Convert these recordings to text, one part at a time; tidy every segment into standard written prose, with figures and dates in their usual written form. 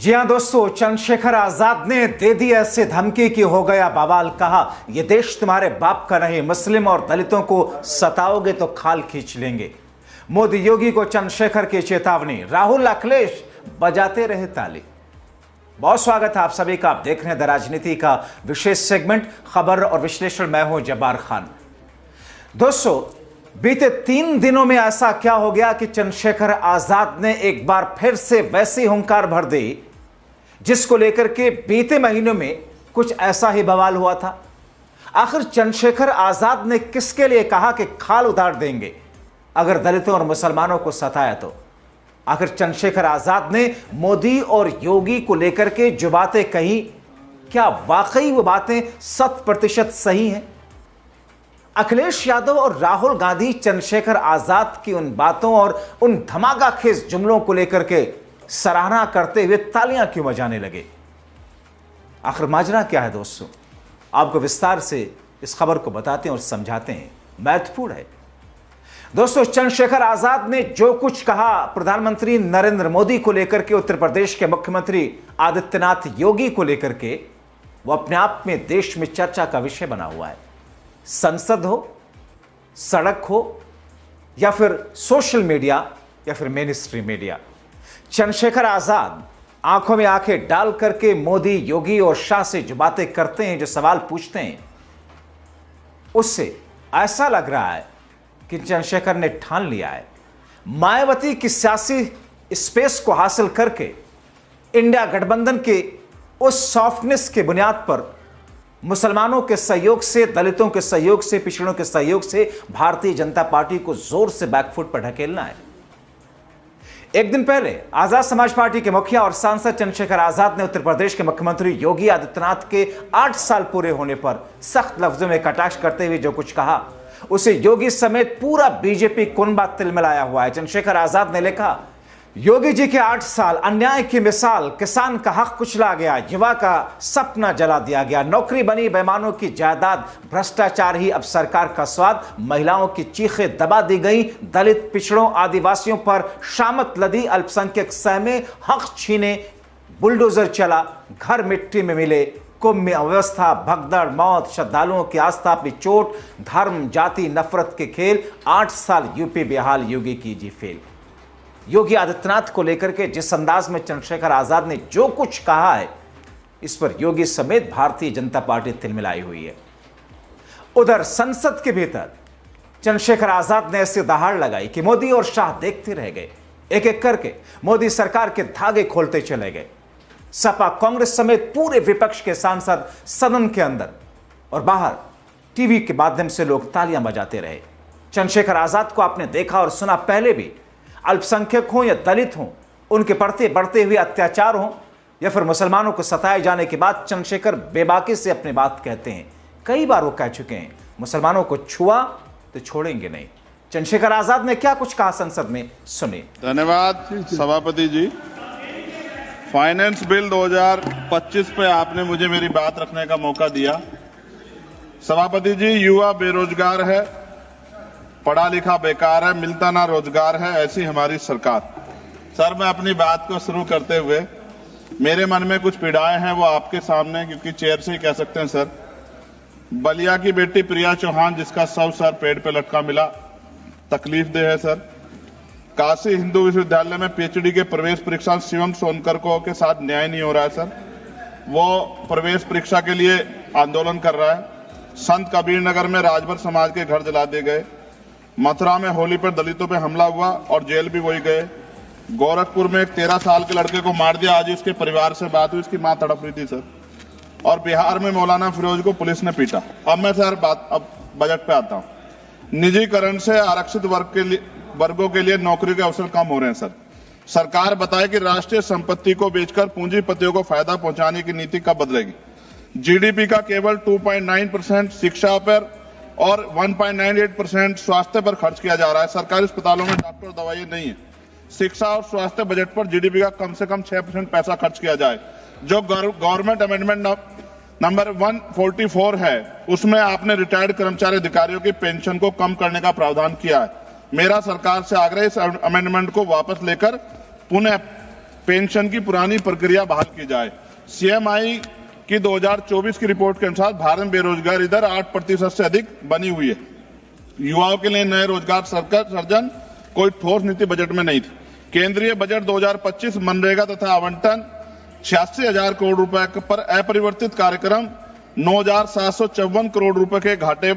जी हां दोस्तों, चंद्रशेखर आजाद ने दे दी ऐसे धमकी की हो गया बवाल। कहा यह देश तुम्हारे बाप का नहीं, मुस्लिम और दलितों को सताओगे तो खाल खींच लेंगे। मोदी योगी को चंद्रशेखर की चेतावनी, राहुल अखिलेश बजाते रहे ताली। बहुत स्वागत है आप सभी का। आप देख रहे हैं द राजनीति का विशेष सेगमेंट खबर और विश्लेषण। मैं हूं जब्बार खान। दोस्तों, बीते 3 दिनों में ऐसा क्या हो गया कि चंद्रशेखर आजाद ने एक बार फिर से वैसी हुंकार भर दी जिसको लेकर के बीते महीनों में कुछ ऐसा ही बवाल हुआ था। आखिर चंद्रशेखर आजाद ने किसके लिए कहा कि खाल उतार देंगे अगर दलितों और मुसलमानों को सताया तो? आखिर चंद्रशेखर आजाद ने मोदी और योगी को लेकर के जो बातें कही, क्या वाकई वो बातें 100% सही हैं? अखिलेश यादव और राहुल गांधी चंद्रशेखर आजाद की उन बातों और उन धमाकाखेज जुमलों को लेकर के सराहना करते हुए तालियां क्यों बजाने लगे? आखिर माजरा क्या है दोस्तों? आपको विस्तार से इस खबर को बताते हैं और समझाते हैं। महत्वपूर्ण है दोस्तों। चंद्रशेखर आजाद ने जो कुछ कहा प्रधानमंत्री नरेंद्र मोदी को लेकर के, उत्तर प्रदेश के मुख्यमंत्री आदित्यनाथ योगी को लेकर के, वो अपने आप में देश में चर्चा का विषय बना हुआ है। संसद हो, सड़क हो, या फिर सोशल मीडिया, या फिर main stream media, Chandrashekhar Azad आंखों में आंखें डाल करके मोदी, योगी और शाह से जो बातें करते हैं, जो सवाल पूछते हैं, उससे ऐसा लग रहा है कि चंद्रशेखर ने ठान लिया है मायावती की सियासी स्पेस को हासिल करके इंडिया गठबंधन के उस सॉफ्टनेस के बुनियाद पर मुसलमानों के सहयोग से, दलितों के सहयोग से, पिछड़ों के सहयोग से भारतीय जनता पार्टी को जोर से बैकफुट पर ढकेलना है। एक दिन पहले आजाद समाज पार्टी के मुखिया और सांसद चंद्रशेखर आजाद ने उत्तर प्रदेश के मुख्यमंत्री योगी आदित्यनाथ के 8 साल पूरे होने पर सख्त लफ्जों में कटाक्ष करते हुए जो कुछ कहा, उसे योगी समेत पूरा बीजेपी कुनबा तिलमिलाया हुआ है। चंद्रशेखर आजाद ने लिखा, योगी जी के 8 साल अन्याय की मिसाल, किसान का हक कुचला गया, युवा का सपना जला दिया गया, नौकरी बनी बेईमानों की जायदाद, भ्रष्टाचार ही अब सरकार का स्वाद, महिलाओं की चीखें दबा दी गई, दलित, पिछड़ों, आदिवासियों पर शामत लदी, अल्पसंख्यक सहमे, हक छीने, बुलडोजर चला, घर मिट्टी में मिले, कुंभ में अव्यवस्था, भगदड़, मौत, श्रद्धालुओं की आस्था पे चोट, धर्म जाति नफरत के खेल, 8 साल यूपी बेहाल, योगी की जी फेल। योगी आदित्यनाथ को लेकर के जिस अंदाज में चंद्रशेखर आजाद ने जो कुछ कहा है, इस पर योगी समेत भारतीय जनता पार्टी तिलमिलाई हुई है। उधर संसद के भीतर चंद्रशेखर आजाद ने ऐसी दहाड़ लगाई कि मोदी और शाह देखते रह गए। एक एक करके मोदी सरकार के धागे खोलते चले गए। सपा, कांग्रेस समेत पूरे विपक्ष के सांसद सदन के अंदर और बाहर टीवी के माध्यम से लोग तालियां बजाते रहे। चंद्रशेखर आजाद को आपने देखा और सुना पहले भी, अल्पसंख्यक हों या दलित हों, उनके बढ़ते हुए अत्याचार हों, या फिर मुसलमानों को सताए जाने के बाद चंद्रशेखर बेबाकी से अपनी बात कहते हैं। कई बार वो कह चुके हैं, मुसलमानों को छुआ तो छोड़ेंगे नहीं। चंद्रशेखर आजाद ने क्या कुछ कहा संसद में, सुनिए। धन्यवाद सभापति जी। फाइनेंस बिल 2025 पे आपने मुझे मेरी बात रखने का मौका दिया। सभापति जी, युवा बेरोजगार है, पढ़ा लिखा बेकार है, मिलता ना रोजगार है, ऐसी हमारी सरकार। सर, मैं अपनी बात को शुरू करते हुए, मेरे मन में कुछ पीड़ाएं हैं, वो आपके सामने, क्योंकि चेयर से ही कह सकते हैं सर। बलिया की बेटी प्रिया चौहान, जिसका शव सर पेड़ पे लटका मिला, तकलीफ दे है सर। काशी हिंदू विश्वविद्यालय में पीएचडी के प्रवेश परीक्षा शिवम सोनकर को के साथ न्याय नहीं हो रहा है सर। वो प्रवेश परीक्षा के लिए आंदोलन कर रहा है। संत कबीर नगर में राजभर समाज के घर जला दिए गए। मथुरा में होली पर दलितों पे हमला हुआ और जेल भी वही गए। गोरखपुर में एक 13 साल के लड़के को मार दिया, आज उसके परिवार से बात हुई, उसकी मां तड़प रही थी सर। और बिहार में मौलाना फिरोज को पुलिस ने पीटा। अब मैं सर अब बजट पे आता हूं। निजीकरण से आरक्षित वर्गों के लिए नौकरी के अवसर कम हो रहे हैं सर। सरकार बताए कि राष्ट्रीय संपत्ति को बेचकर पूंजीपतियों को फायदा पहुंचाने की नीति कब बदलेगी? जीडीपी का केवल 2.9% शिक्षा पर और 1.98% स्वास्थ्य पर खर्च किया जा रहा है। सरकारी अस्पतालों में डॉक्टर, दवाइयां नहीं है। शिक्षा और स्वास्थ्य बजट पर जीडीपी का कम से कम 6% पैसा खर्च किया जाए। जो गवर्नमेंट अमेंडमेंट नंबर 144 है, उसमें आपने रिटायर्ड कर्मचारी अधिकारियों की पेंशन को कम करने का प्रावधान किया है। मेरा सरकार से आग्रह, इस अमेंडमेंट को वापस लेकर पुनः पेंशन की पुरानी प्रक्रिया बहाल की जाए। सीएमआई की 2024 की रिपोर्ट के अनुसार भारत में बेरोजगारी दर 8% से अधिक बनी हुई है। युवाओं के लिए नए रोजगार सर्जन कोई ठोस नीति बजट में नहीं थी। केंद्रीय बजट 2025 मनरेगा तथा आवंटन 86,000 करोड़ रुपए पर अपरिवर्तित कार्यक्रम 9,754 करोड़ रुपए के घाटे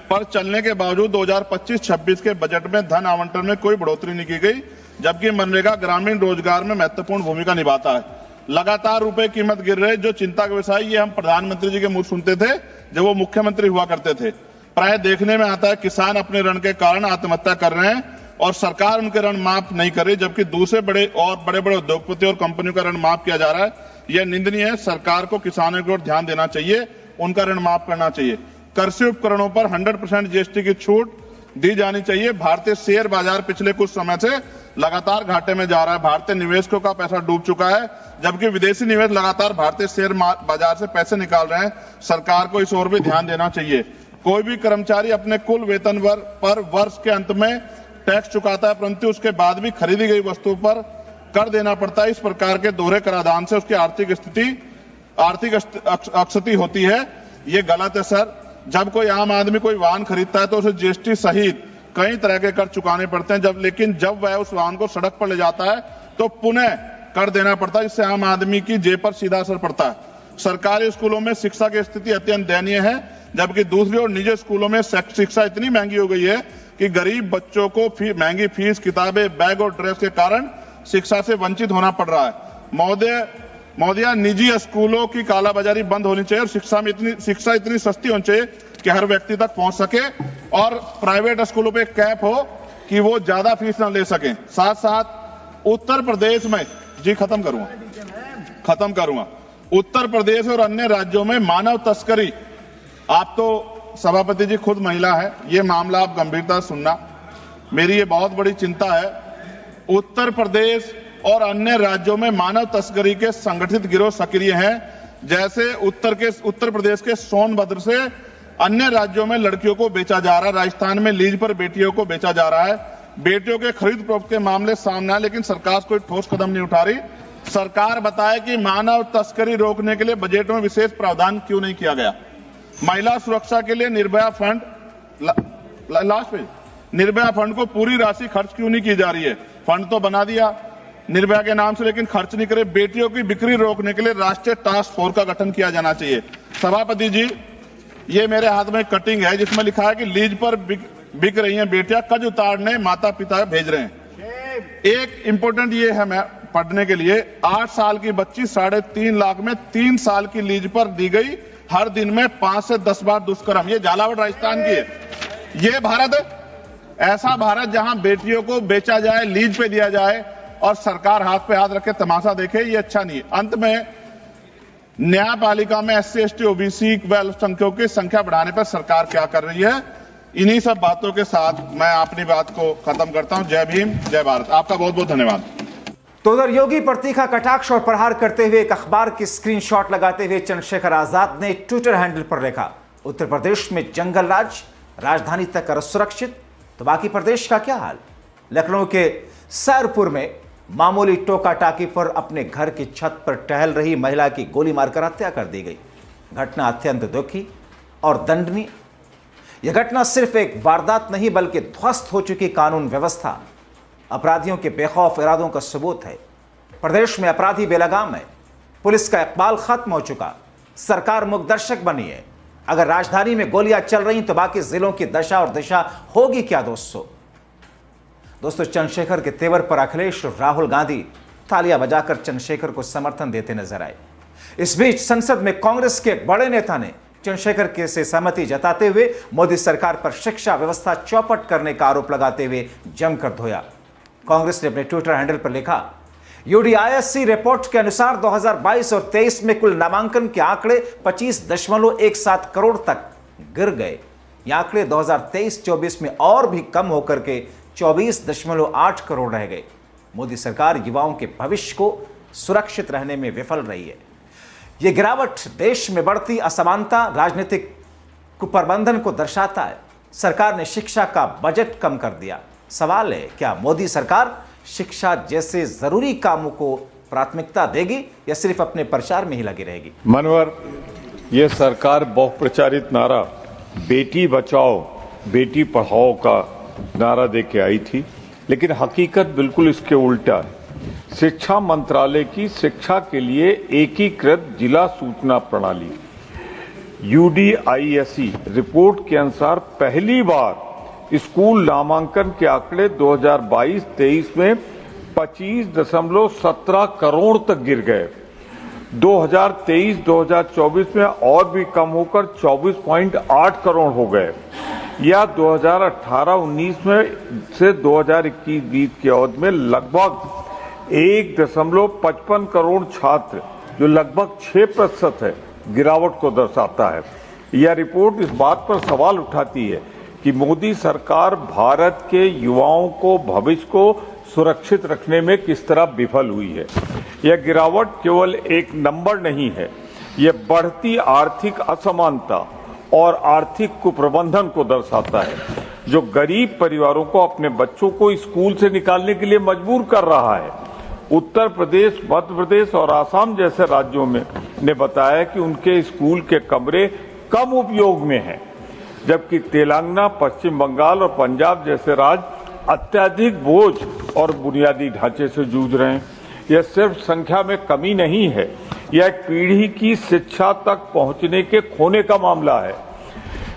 पर चलने के बावजूद 2025-26 के बजट में धन आवंटन में कोई बढ़ोतरी नहीं की गई, जबकि मनरेगा ग्रामीण रोजगार में महत्वपूर्ण भूमिका निभाता है। लगातार रुपए कीमत गिर रहे, जो चिंता का विषय, ये हम प्रधानमंत्री जी के मुंह सुनते थे जब वो मुख्यमंत्री हुआ करते थे। प्राय देखने में आता है किसान अपने ऋण के कारण आत्महत्या कर रहे हैं और सरकार उनके ऋण माफ नहीं कर रही, जबकि दूसरे बड़े बड़े उद्योगपति और कंपनियों का ऋण माफ किया जा रहा है। यह निंदनीय है। सरकार को किसानों की ओर ध्यान देना चाहिए, उनका ऋण माफ करना चाहिए। कृषि उपकरणों पर 100% जीएसटी की छूट दी जानी चाहिए। भारतीय शेयर बाजार पिछले कुछ समय से लगातार घाटे में जा रहा है। भारतीय निवेशकों का पैसा डूब चुका है, जबकि विदेशी निवेश लगातार भारतीय शेयर बाजार से पैसे निकाल रहे हैं। सरकार को इस ओर भी ध्यान देना चाहिए। कोई भी कर्मचारी अपने कुल वेतन पर वर्ष के अंत में टैक्स चुकाता है, परंतु उसके बाद भी खरीदी गई वस्तु पर कर देना पड़ता है। इस प्रकार के दोहरे कराधान से उसकी आर्थिक अक्षति होती है। ये गलत है सर। जब कोई आम आदमी कोई वाहन खरीदता है तो उसे जीएसटी सहित कई तरह के कर चुकाने पड़ते हैं, लेकिन जब वह उस वाहन को सड़क पर ले जाता है तो पुनः कर देना पड़ता है, जिससे आम आदमी की जेब पर सीधा असर पड़ता है। सरकारी स्कूलों में शिक्षा की स्थिति अत्यंत दयनीय है, जबकि दूसरी ओर निजी स्कूलों में शिक्षा इतनी महंगी हो गई है कि गरीब बच्चों को महंगी फीस, किताबें, बैग और ड्रेस के कारण शिक्षा से वंचित होना पड़ रहा है। महोदया, निजी स्कूलों की कालाबाजारी बंद होनी चाहिए और शिक्षा इतनी सस्ती होनी चाहिए कि हर व्यक्ति तक पहुंच सके, और प्राइवेट स्कूलों पे कैप हो कि वो ज्यादा फीस ना ले सकें। साथ साथ उत्तर प्रदेश में, जी खत्म करूंगा, उत्तर प्रदेश और अन्य राज्यों में मानव तस्करी, आप तो सभापति जी खुद महिला है, ये मामला आप गंभीरता से सुनना, मेरी ये बहुत बड़ी चिंता है। उत्तर प्रदेश और अन्य राज्यों में मानव तस्करी के संगठित गिरोह सक्रिय हैं। जैसे उत्तर प्रदेश के सोनभद्र से अन्य राज्यों में लड़कियों को बेचा जा रहा है। राजस्थान में लीज पर बेटियों को बेचा जा रहा है। बेटियों के खरीद फरोख्त के मामले सामने आए, लेकिन सरकार कोई ठोस कदम नहीं उठा रही। सरकार बताए कि मानव तस्करी रोकने के लिए बजट में विशेष प्रावधान क्यों नहीं किया गया। महिला सुरक्षा के लिए Nirbhaya fund, last page, Nirbhaya fund को पूरी राशि खर्च क्यों नहीं की जा रही है। फंड तो बना दिया निर्भया के नाम से, लेकिन खर्च नहीं करे। बेटियों की बिक्री रोकने के लिए राष्ट्रीय टास्क फोर्स का गठन किया जाना चाहिए। सभापति जी, ये मेरे हाथ में कटिंग है जिसमें लिखा है कि लीज पर बिक रही हैं बेटियां, कर्ज उतारने माता पिता भेज रहे हैं। एक इंपॉर्टेंट ये है मैं पढ़ने के लिए, 8 साल की बच्ची 3.5 लाख में 3 साल की लीज पर दी गई, हर दिन में 5 से 10 बार दुष्कर्म। ये झालावाड़ राजस्थान की है। ये भारत है, ऐसा भारत जहां बेटियों को बेचा जाए, लीज पे दिया जाए और सरकार हाथ पे हाथ रखे तमाशा देखे, ये अच्छा नहीं है। अंत में न्यायपालिका में SC, ST, OBC व अल्पसंख्यकों की संख्या बढ़ाने पर सरकार क्या कर रही है। इन्हीं सब बातों के साथ मैं अपनी बात को खत्म करता हूं। जय भीम, जय भारत। आपका बहुत बहुत धन्यवाद। तो उधर योगी पर तीखा कटाक्ष और प्रहार करते हुए एक अखबार की स्क्रीनशॉट लगाते हुए चंद्रशेखर आजाद ने ट्विटर हैंडल पर लिखा, उत्तर प्रदेश में जंगल राज, राजधानी तक असुरक्षित, तो बाकी प्रदेश का क्या हाल। लखनऊ के सैरपुर में मामूली टोका टाकी पर अपने घर की छत पर टहल रही महिला की गोली मारकर हत्या कर दी गई। घटना अत्यंत दुखी और दंडनीय। यह घटना सिर्फ एक वारदात नहीं बल्कि ध्वस्त हो चुकी कानून व्यवस्था, अपराधियों के बेखौफ इरादों का सबूत है। प्रदेश में अपराधी बेलगाम है, पुलिस का इकबाल खत्म हो चुका, सरकार मुखदर्शक बनी है। अगर राजधानी में गोलियां चल रही तो बाकी जिलों की दशा और दिशा होगी क्या। दोस्तों चंद्रशेखर के तेवर पर अखिलेश और राहुल गांधी तालियां बजाकर चंद्रशेखर को समर्थन देते नजर आए। इस बीच संसद में कांग्रेस के एक बड़े नेता ने चंद्रशेखर के से सहमति जताते हुए मोदी सरकार पर शिक्षा व्यवस्था चौपट करने का आरोप लगाते हुए जमकर धोया। कांग्रेस ने अपने ट्विटर हैंडल पर लिखा, UDISC रिपोर्ट के अनुसार 2022 और 23 में कुल नामांकन के आंकड़े 25.17 करोड़ तक गिर गए। ये आंकड़े 2023-24 में और भी कम होकर के 24.8 करोड़ रह गए। मोदी सरकार युवाओं के भविष्य को सुरक्षित रहने में विफल रही है। यह गिरावट देश में बढ़ती असमानता, राजनीतिक कुप्रबंधन को दर्शाता है। सरकार ने शिक्षा का बजट कम कर दिया। सवाल है, क्या मोदी सरकार शिक्षा जैसे जरूरी कामों को प्राथमिकता देगी या सिर्फ अपने प्रचार में ही लगी रहेगी? मनोहर, ये सरकार बहुप्रचारित नारा बेटी बचाओ बेटी पढ़ाओ का नारा देके आई थी, लेकिन हकीकत बिल्कुल इसके उल्टा है। शिक्षा मंत्रालय की शिक्षा के लिए एकीकृत जिला सूचना प्रणाली UDISE रिपोर्ट के अनुसार पहली बार स्कूल नामांकन के आंकड़े 2022-23 में 25.17 करोड़ तक गिर गए। 2023-2024 में और भी कम होकर 24.8 करोड़ हो गए, या 2018-19 में से 2021-20 की अवधि में लगभग 1.55 करोड़ छात्र, जो लगभग 6% है, गिरावट को दर्शाता है। यह रिपोर्ट इस बात पर सवाल उठाती है कि मोदी सरकार भारत के युवाओं को भविष्य को सुरक्षित रखने में किस तरह विफल हुई है। यह गिरावट केवल एक नंबर नहीं है, यह बढ़ती आर्थिक असमानता और आर्थिक कुप्रबंधन को दर्शाता है, जो गरीब परिवारों को अपने बच्चों को स्कूल से निकालने के लिए मजबूर कर रहा है। उत्तर प्रदेश, मध्य प्रदेश और आसाम जैसे राज्यों में ने बताया कि उनके स्कूल के कमरे कम उपयोग में हैं, जबकि तेलंगाना, पश्चिम बंगाल और पंजाब जैसे राज्य अत्यधिक बोझ और बुनियादी ढांचे से जूझ रहे हैं। यह सिर्फ संख्या में कमी नहीं है, यह एक पीढ़ी की शिक्षा तक पहुंचने के खोने का मामला है।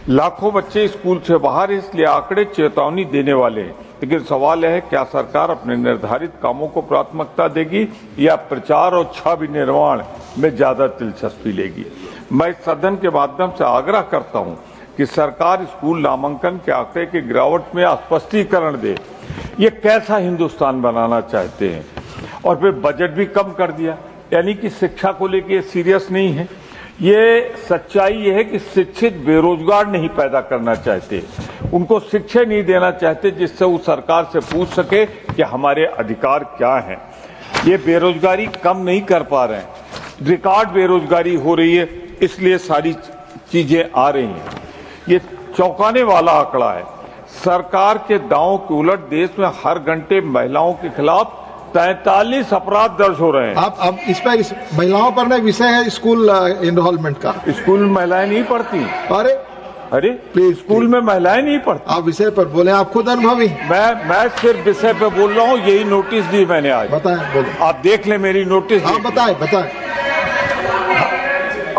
लाखों बच्चे स्कूल से बाहर, इसलिए आंकड़े चेतावनी देने वाले हैं। लेकिन सवाल है, क्या सरकार अपने निर्धारित कामों को प्राथमिकता देगी या प्रचार और छवि निर्माण में ज्यादा दिलचस्पी लेगी? मैं इस सदन के माध्यम से आग्रह करता हूं कि सरकार स्कूल नामांकन के आंकड़े की गिरावट में स्पष्टीकरण दे। ये कैसा हिंदुस्तान बनाना चाहते हैं? और फिर बजट भी कम कर दिया, यानी कि शिक्षा को लेके सीरियस नहीं है। ये सच्चाई ये है कि शिक्षित बेरोजगार नहीं पैदा करना चाहते, उनको शिक्षा नहीं देना चाहते जिससे वो सरकार से पूछ सके कि हमारे अधिकार क्या हैं। ये बेरोजगारी कम नहीं कर पा रहे हैं, रिकॉर्ड बेरोजगारी हो रही है, इसलिए सारी चीजें आ रही हैं। ये चौंकाने वाला आंकड़ा है। सरकार के दावों के उलट देश में हर घंटे महिलाओं के खिलाफ 43 अपराध दर्ज हो रहे हैं। आप इस महिलाओं पर ना विषय है स्कूल एनरोलमेंट का। स्कूल में महिलाएं नहीं पढ़ती। अरे प्लीज, स्कूल में महिलाएं नहीं पढ़ती। आप विषय पर बोले, आप खुद अनुभवी। मैं सिर्फ विषय पे बोल रहा हूँ, यही नोटिस दी मैंने आज। बताएं, बोले। आप देख लें मेरी नोटिस। आप बताएं।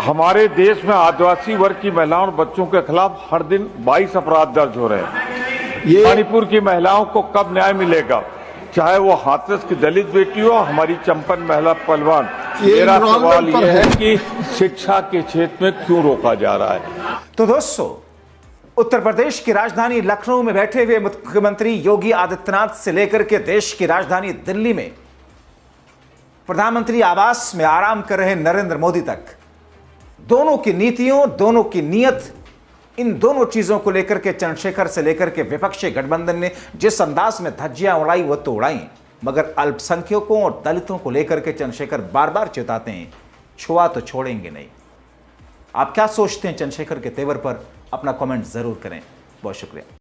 हमारे देश में आदिवासी वर्ग की महिलाओं और बच्चों के खिलाफ हर दिन 22 अपराध दर्ज हो रहे हैं। मणिपुर की महिलाओं को कब न्याय मिलेगा, चाहे वो हाथरस की दलित बेटी हो, हमारी चंपन महिला पहलवान। मेरा सवाल यह है कि शिक्षा के क्षेत्र में क्यों रोका जा रहा है? तो दोस्तों, उत्तर प्रदेश की राजधानी लखनऊ में बैठे हुए मुख्यमंत्री योगी आदित्यनाथ से लेकर के देश की राजधानी दिल्ली में प्रधानमंत्री आवास में आराम कर रहे नरेंद्र मोदी तक, दोनों की नीतियों, दोनों की नीयत, इन दोनों चीजों को लेकर के चंद्रशेखर से लेकर के विपक्षी गठबंधन ने जिस अंदाज में धज्जियां उड़ाई वो तो उड़ाई, मगर अल्पसंख्यकों और दलितों को लेकर के चंद्रशेखर बार बार चेताते हैं, छुआ तो छोड़ेंगे नहीं। आप क्या सोचते हैं चंद्रशेखर के तेवर पर? अपना कमेंट जरूर करें। बहुत शुक्रिया।